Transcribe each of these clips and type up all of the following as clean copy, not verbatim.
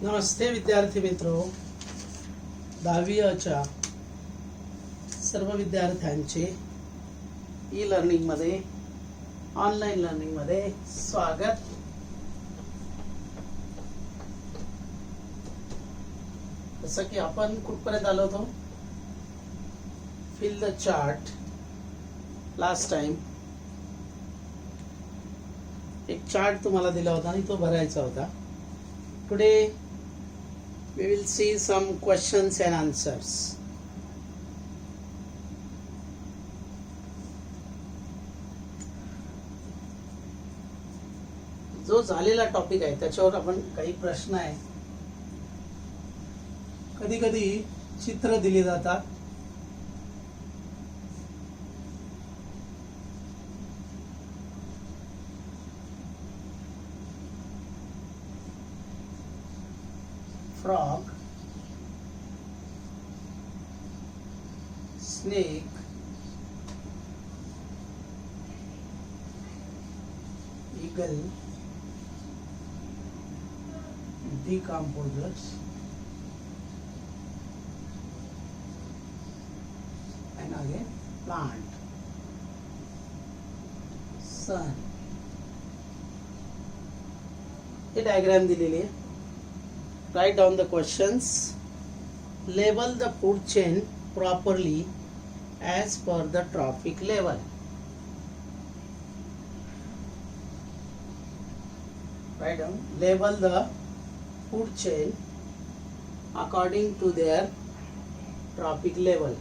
नमस्ते विद्यार्थी मित्रो, 10वीच्या सर्व विद्यार्थ्यांचे ई लर्निंग मध्ये ऑनलाइन लर्निंग मध्ये स्वागत। जसं की आपण कुठपर्यंत आलो होतो, fill the chart. Last time एक चार्ट तुम्हाला दिला होता आणि तो भरायचा होता। Today we will see some questions and answers. जो झालेला टॉपिक आहे त्याच्यावर आपण काही प्रश्न आहे। कधी कधी चित्र दिली जातात, frog, snake, eagle, decomposers, and again plant, sun. ये डायग्राम दिलेली आहे। Write down the questions. Label the food chain properly as per the trophic level. Write down. Label the food chain according to their trophic level.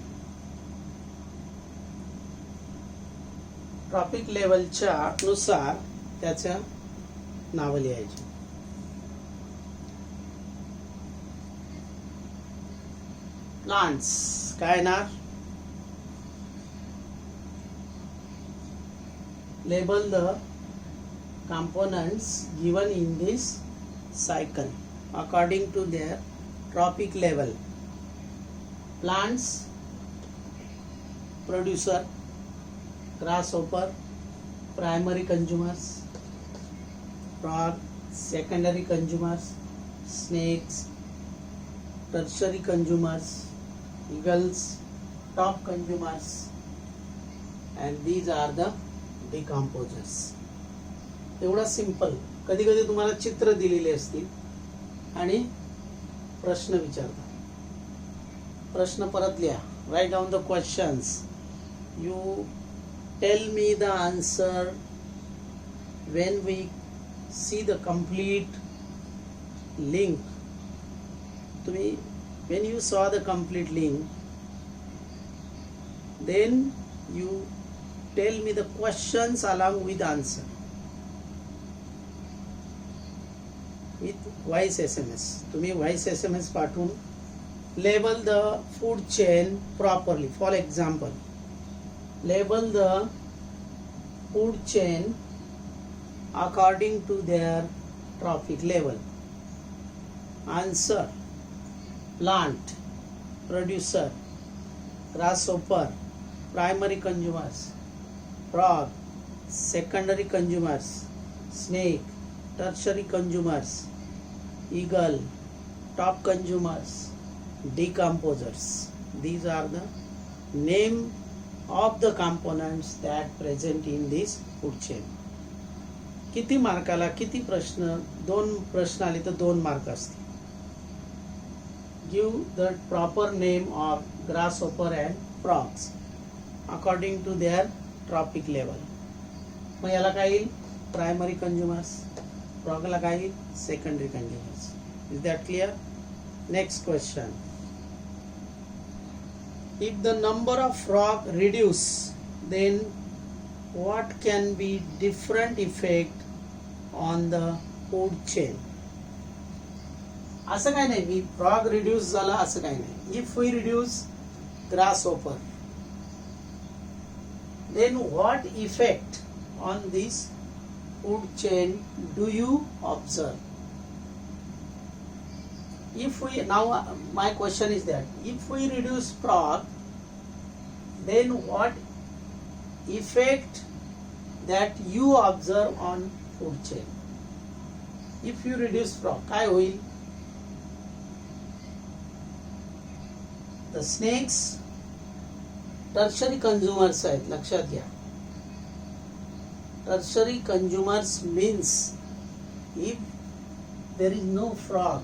Trophic level च्या नुसार त्याच्या नाव लिहायची। Plants काय येणार? Label the components given in this cycle according to their trophic level. Plants, producer, grasshopper, primary consumers, frog, secondary consumers, snakes, tertiary consumers, eagles, top consumers, and these are the decomposers. एवढा simple. कधी कधी तुम्हाला चित्र दिलेले असतील आणि प्रश्न विचारतात। प्रश्न परत लिहा। Write down the questions. You tell me the answer when we see the complete link. तुम्ही when you saw the complete link, then you tell me the questions along with answer with voice SMS. तुम्ही voice SMS पाठवून label the food chain properly. For example, label the food chain according to their trophic level. Answer: plant, producer, grasshopper, primary consumers, frog, secondary consumers, snake, tertiary consumers, eagle, top consumers, decomposers. These are the name of the components that present in this food chain. किती मार्काला किती प्रश्न? 2 प्रश्न आले तर 2 mark असतील। Give the proper name of grasshopper and frogs according to their trophic level. मग याला काय येईल? Primary consumers. Frog ला काय येईल? Secondary consumers. Is that clear? Next question. If the number of frog reduce, then what can be different effect on the food chain? असं काय नाही मी frog reduce झाला असं काय नाही। If we reduce grasshopper, then what effect on this food chain do you observe? If we now my question is that if we reduce frog, then what effect that you observe on food chain? If you reduce frog, काय होईल? The snakes tertiary consumers आहेत, लक्षात घ्या. Tertiary consumers means if there is no frog,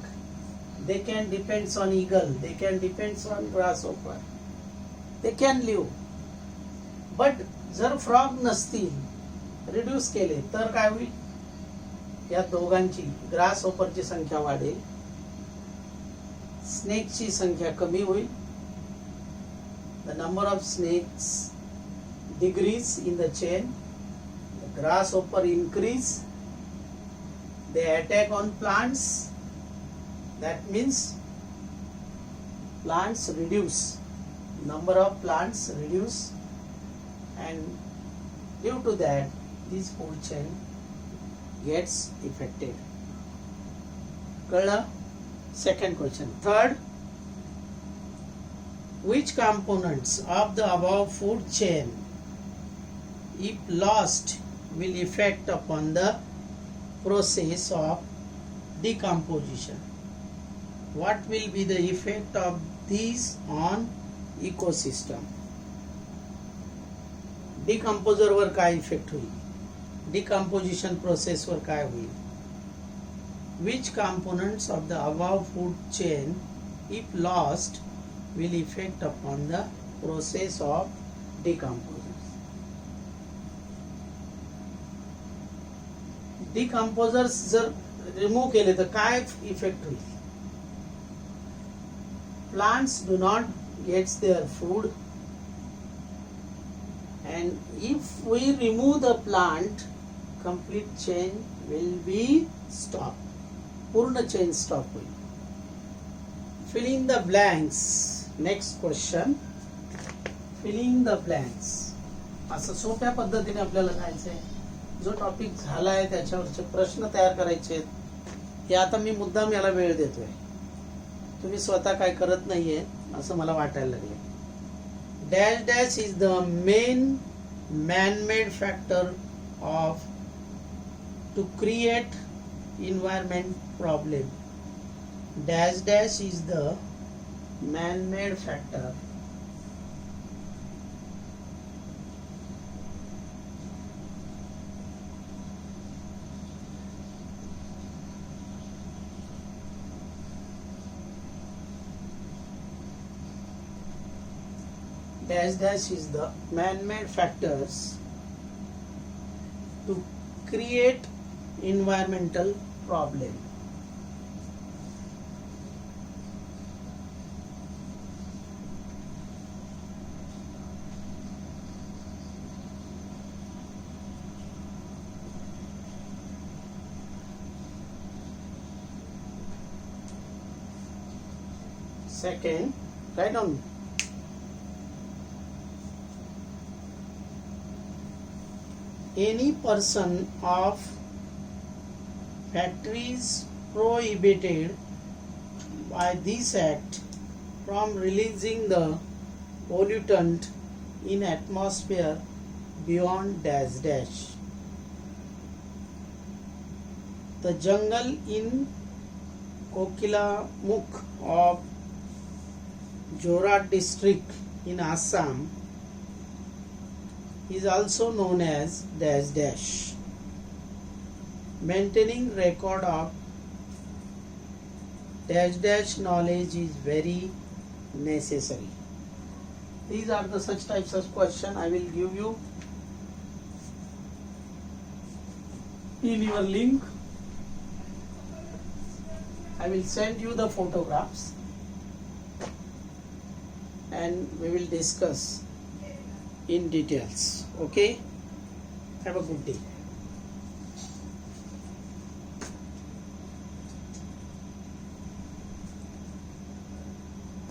they can depend on eagle, they can depend on grasshopper, they can live. But जर frog नसतील, reduce केले तर काय होईल? या दोघांची ग्रास होपरची संख्या वाढेल, स्नेकची संख्या कमी होईल. The number of snakes decrease in the chain, the grass hopper increase, they attack on plants, that means plants reduce, number of plants reduce, and due to that this food chain gets affected. कळलं? Second question. Third, which components of the above food chain, if lost, will affect upon the process of decomposition? What will be the effect of these on ecosystem? Decomposer वर काय effect होईल? Decomposition process वर काय होईल? Which components of the above food chain, if lost, will affect upon the process of decomposition? Decomposers जर remove केले तर काय effect होईल? Plants do not get their food, and if we remove the plant, complete chain will be stopped. पूर्ण chain stop होईल. Fill in the blanks. Next question. Filling the blanks. असं सोप्या पद्धतीने आपल्याला लिहायचंय. जो टॉपिक झालाय त्याच्यावरचे प्रश्न तयार करायचे आहेत. हे आता मी मुद्दाम याला वेळ देतोय. तुम्ही स्वतः काय करत नाहीये असं मला वाटायला लागले. Dash dash is the main man-made factor of to create environment problem. Dash dash is the man-made factor dash dash is the man-made factors to create environmental problem. Second, write down. Any person of factories prohibited by this act from releasing the pollutant in atmosphere beyond dash dash. The jungle in Kokilamukh of Jorhat district in Assam is also known as dash dash. Maintaining record of dash dash knowledge is very necessary. These are the such types of question I will give you in your link. I will send you the photographs and we will discuss in details. Okay, have a good day.